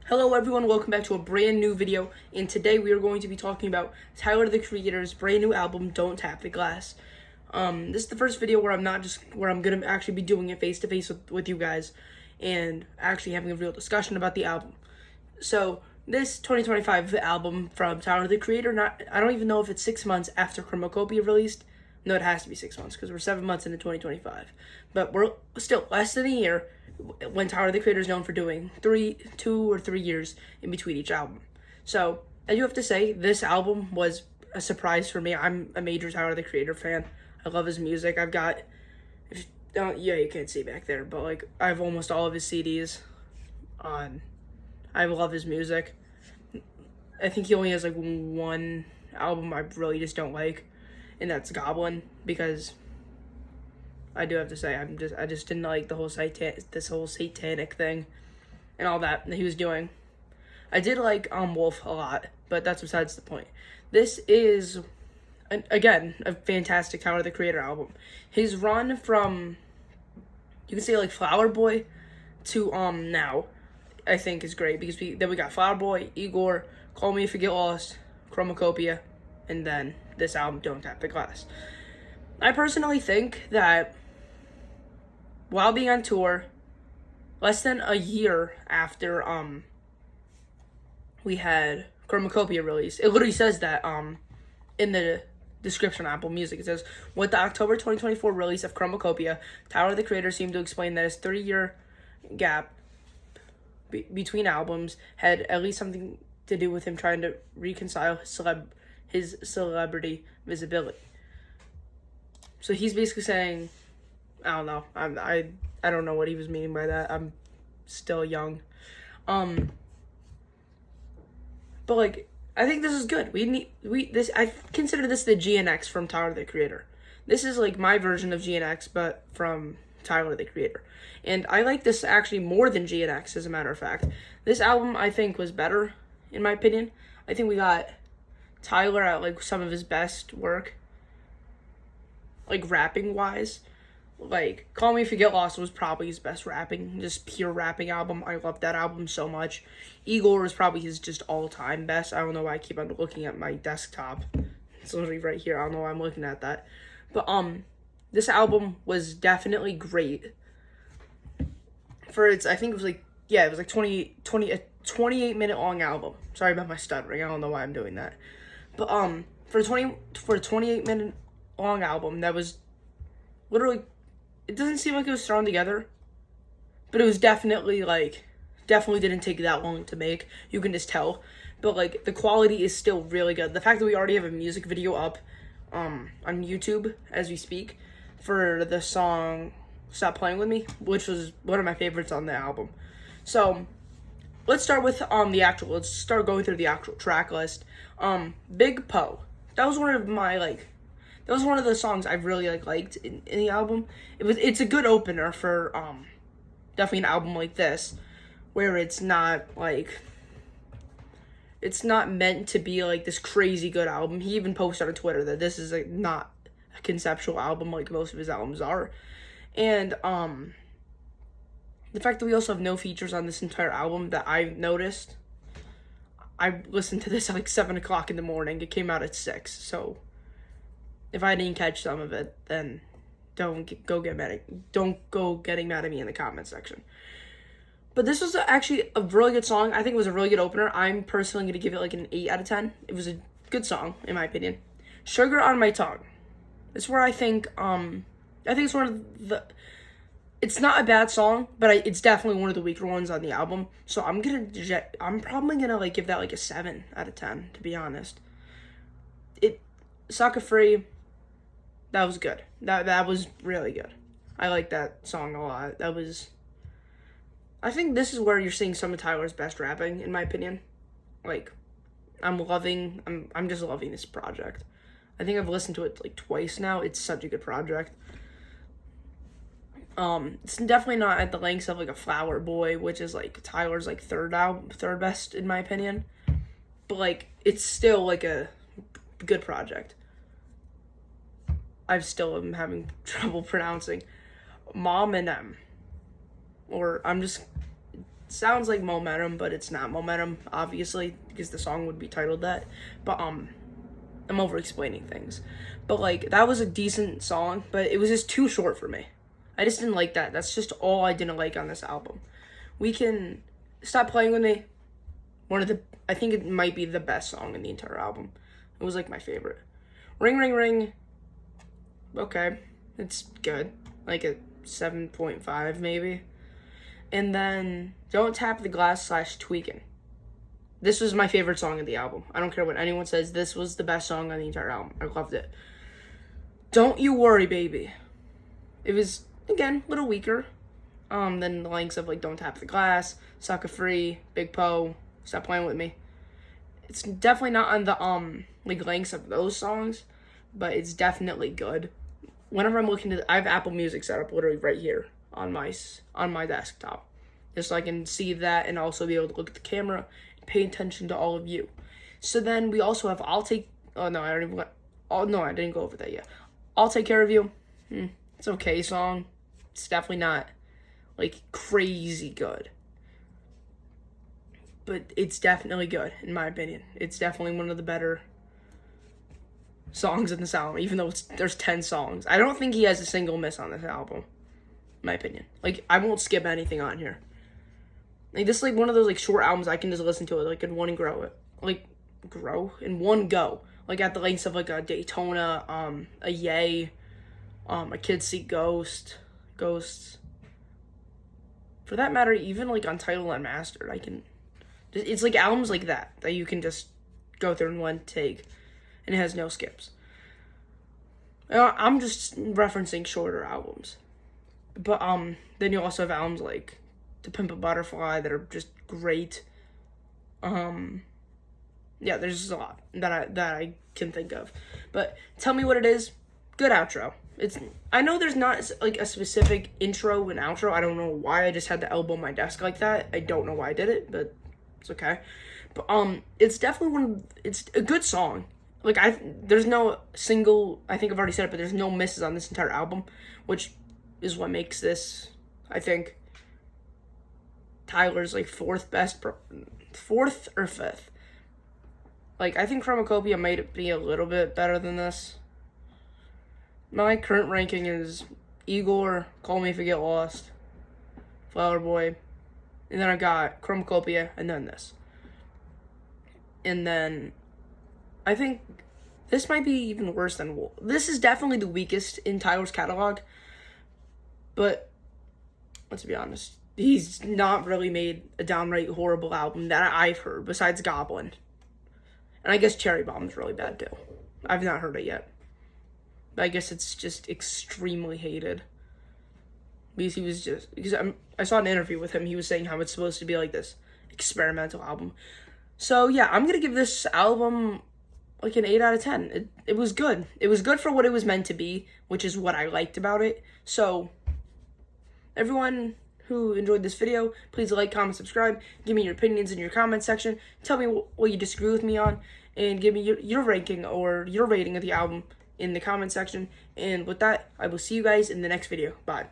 Hello everyone, welcome back to a brand new video, and today we are going to be talking about Tyler the Creator's brand new album, Don't Tap the Glass. This is the first video where I'm gonna actually be doing it face to face with you guys and actually having a real discussion about the album. So this 2025 album from Tyler the Creator, I don't even know if it's 6 months after Chromacopia released. No, it has to be 6 months because we're 7 months into 2025, but we're still less than a year when Tyler the Creator is known for doing 2 or 3 years in between each album. So I do have to say, this album was a surprise for me. I'm a major Tyler the Creator fan. I love his music. I've got, you can't see back there, but like I have almost all of his CDs on. I love his music. I think he only has like one album I really just don't like, and that's Goblin, because I do have to say I just didn't like the whole satanic thing and all that he was doing. I did like Wolf a lot, but that's besides the point. This is again a fantastic Tyler the Creator album. His run from, you can say, like Flower Boy to now, I think is great, because we got Flower Boy, Igor, Call Me If You Get Lost, Chromacopia, and then this album, Don't Tap the Glass. I personally think that while being on tour, less than a year after we had Chromacopia release, it literally says that in the description on Apple Music, it says, with the October 2024 release of Chromacopia, Tyler the Creator seemed to explain that his 3-year gap between albums had at least something to do with him trying to reconcile his celebrity visibility. So he's basically saying, I don't know. I don't know what he was meaning by that. I'm still young. But like, I think this is good. I consider this the GNX from Tyler the Creator. This is like my version of GNX, but from Tyler the Creator. And I like this actually more than GNX, as a matter of fact. This album, I think, was better, in my opinion. I think we got Tyler at like some of his best work, like rapping wise. Like Call Me If You Get Lost was probably his best rapping, just pure rapping album. I love that album so much. Igor was probably his just all-time best. I don't know why I keep on looking at my desktop. It's literally right here. I don't know why I'm looking at that. But this album was definitely great. For its, I think it was like, yeah, it was like a 28-minute long album. Sorry about my stuttering. I don't know why I'm doing that. But for a 28-minute long album, that was literally, it doesn't seem like it was thrown together, but it was definitely didn't take that long to make. You can just tell. But like, the quality is still really good. The fact that we already have a music video up on YouTube as we speak for the song Stop Playing With Me, which was one of my favorites on the album. So let's start with let's start going through the actual track list. Big Poe. That was one of the songs I really liked in the album. It's a good opener for definitely an album like this, where it's not meant to be like this crazy good album. He even posted on Twitter that this is not a conceptual album like most of his albums are. And the fact that we also have no features on this entire album that I noticed. I listened to this at 7 o'clock in the morning. It came out at 6, so if I didn't catch some of it, then don't go getting mad at me in the comment section. But this was actually a really good song. I think it was a really good opener. I'm personally going to give it an 8 out of 10. It was a good song, in my opinion. Sugar on My Tongue. It's where I think it's one of the, it's not a bad song, but it's definitely one of the weaker ones on the album. So I'm probably going to give that a 7 out of 10, to be honest. Sucker Free, that was good. That was really good. I like that song a lot. I think this is where you're seeing some of Tyler's best rapping, in my opinion. I'm just loving this project. I think I've listened to it twice now. It's such a good project. It's definitely not at the lengths of a Flower Boy, which is Tyler's third best in my opinion. But it's still a good project. I still am having trouble pronouncing Mom and M. Or I'm just sounds like Momentum, but it's not Momentum, obviously, because the song would be titled that. But I'm over explaining things. But like, that was a decent song, but it was just too short for me. I just didn't like that. That's just all I didn't like on this album. We Can Stop Playing With Me. I think it might be the best song in the entire album. It was like my favorite. Ring Ring Ring. Okay, it's good. Like a 7.5 maybe. And then Don't Tap the Glass / Tweaking. This was my favorite song of the album. I don't care what anyone says. This was the best song on the entire album. I loved it. Don't You Worry, Baby. It was, again, a little weaker than the lengths of like Don't Tap the Glass, Sucker Free, Big Poe, Stop Playing With Me. It's definitely not on the like lengths of those songs, but it's definitely good. Whenever I'm looking to, I have Apple Music set up literally right here on my desktop, just so I can see that and also be able to look at the camera and pay attention to all of you. So then we also have I didn't go over that yet. I'll Take Care of You. It's okay song. It's definitely not like crazy good, but it's definitely good in my opinion. It's definitely one of the better songs in this album, even though there's 10 songs. I don't think he has a single miss on this album, in my opinion. Like, I won't skip anything on here. Like, this is like one of those like short albums I can just listen to it like in one and grow in one go. Like at the lengths of like a Daytona, a Yay, a Kids See Ghosts. For that matter, even like Untitled Unmastered, it's like albums like that you can just go through in one take, and it has no skips. I'm just referencing shorter albums, but then you also have albums like To Pimp a Butterfly that are just great. Yeah, there's just a lot that I can think of, but Tell Me What It Is, good outro. I know there's not like a specific intro and outro. I don't know why I just had to elbow my desk like that. I don't know why I did it, but it's okay. But it's definitely it's a good song. Like there's no single, I think I've already said it, but there's no misses on this entire album, which is what makes this, I think, Tyler's like fourth or fifth. Like, I think Chromacopia might be a little bit better than this. My current ranking is Igor, Call Me If You Get Lost, Flower Boy, and then I got Chromacopia, and then this. And then I think this might be even worse than Wolf. This is definitely the weakest in Tyler's catalog, but let's be honest, he's not really made a downright horrible album that I've heard, besides Goblin. And I guess Cherry Bomb's really bad too. I've not heard it yet. But I guess it's just extremely hated. Because I saw an interview with him, he was saying how it's supposed to be like this experimental album. So yeah, I'm gonna give this album like an 8 out of 10. It was good. It was good for what it was meant to be, which is what I liked about it. So everyone who enjoyed this video, please like, comment, subscribe. Give me your opinions in your comment section. Tell me what you disagree with me on, and give me your ranking or your rating of the album in the comment section. And with that, I will see you guys in the next video. Bye.